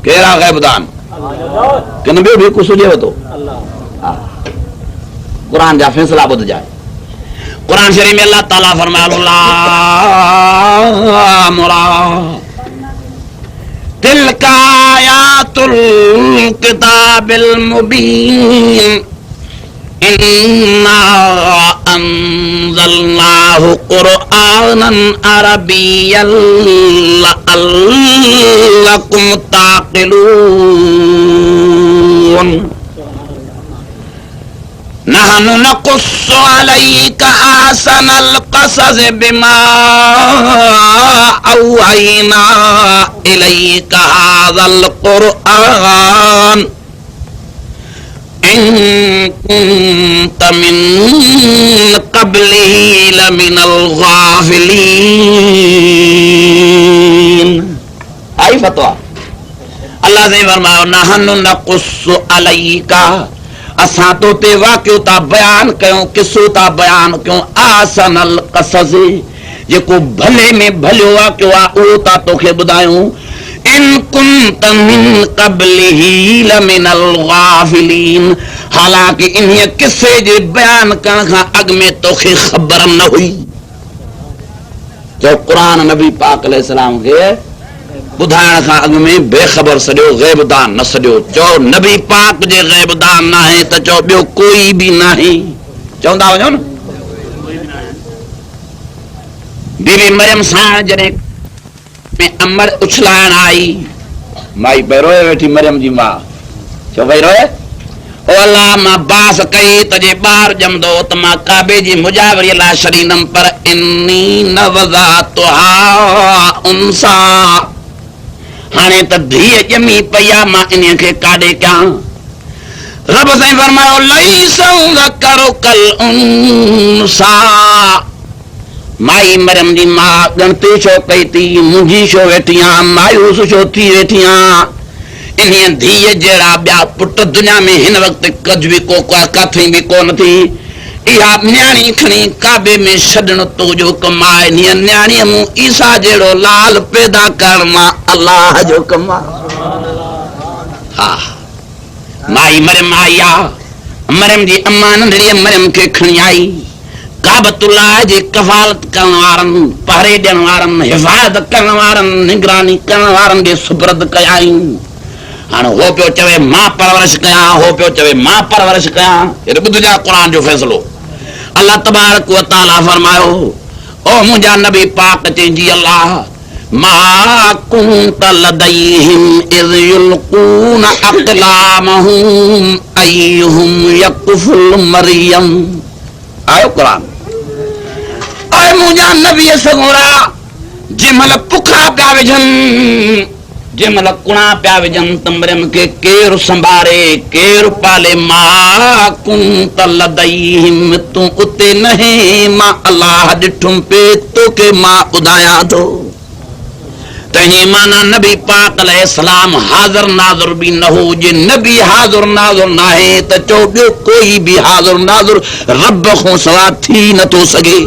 केरा गैबदान किन ॿियो बि कुझु हुजेव थो क़ुरान जा फैसला ॿुध जाए कुरान शरीफ में अल्लाह ताला फरमाया तिलका आयातुल किताबिल मुबीन इन्ना अंज़लनाहु क़ुरआनन अरबिय्यन लअल्लकुम ताक़िलून नहनु नक़ुस्सु अलैका अहसनल क़सस बिमा औहयना इलैका हाज़ल क़ुरआन इन कुन्त मिन क़ब्लिही लमिनल गाफ़िलीन। आई फतवा अल्लाह से फरमायो नहनु नक़ुस्सु अलैका असां तो ते वाक़ियो ता बयान कयूं किस्सो ता बयान कयूं आसनल क़सस जेको भले में भलो वाक़ियो आहे उहो ता तोखे ॿुधायूं इन कुन्त मिन क़ब्लिही लमिनल गाफ़िलीन हालांकि इन किस्से जे बयान करण खां अॻु में तोखे ख़बर न हुई जो क़ुरान नबी पाक अलैहिस्सलाम खे ॿुधाइण खां अॻु में बेख़बर सॼो ग़ैबदान न सॼो चओ नबी पाक जे ग़ैबदान न आहे त चओ ॿियो कोई बि न आहे चवंदा वञो न बीबी मरियम सां जॾहिं में अमर उछलाइण आई माई पे रोए वेठी मरियम जी मां चओ भई रोए ओ अल्लाह मां बास कई त जे ॿार ॼमंदो त मां काबे जी मुजावरी लाइ छॾींदमि पर इन्नी नवज़अतुहा उनसा हाणे त धीअ ॼमी पई आहे मां इन खे काॾे कयां रब साईं फरमायो लैस ज़करु कल उनसा माई मरियम जी मां ॻणती छो कई थी मुंहिंजी छो वेठी आहियां मायूस छो थी वेठी आहियां इन धीअ जहिड़ा ॿिया पुट दुनिया में हिन वक़्तु कज बि को काथई बि कोन थी इहा न्याणी खणी काबे में छॾण तुंहिंजो कमु आहे इन न्याणीअ मूं ईसा जहिड़ो लाल पैदा करण मां अलाह जो कमु आहे हा माई मरियम आई आहे मरियम जी अम्मा नंढड़ी मरियम खे खणी आई काबतुल्लाह जी कफ़ालत करण वारनि पहरे ॾियण वारनि हिफ़ाज़त करण वारनि निगरानी करण वारनि खे सुपुर्द कयाई हाणे हो पियो चवे मां परवरिश कयां हो पियो चवे मां परवरिश कयां हेॾे ॿुधजा क़ुरान जो फ़ैसिलो अल्लाह तबारक व तआला फरमायो ओ मुंहिंजा नबी पाक चईंदी अल्लाह मा कुंत लदैहिम इज़ युल्कून अक़लामहुम अय्युहुम यकफुल मरियम आयो क़ुरान आए मुंहिंजा नबी सगोरा जंहिंमहिल पुखा पिया विझनि जंहिंमहिल कुणा पिया विझनि त मरियम खे केरु संभारे केरु पाले मां कुंत लदैहिम तूं उते न है मां अल्लाह ॾिठुम पे तोखे मां ॿुधायां थो तंहिंजी माना नबी पाक अलैहिस्सलाम हाज़िर नाज़िर बि न हो जे नबी हाज़िर नाज़िर नाहे त चओ ॿियो कोई बि हाज़िर नाज़िर रब खां सवा थी नथो सघे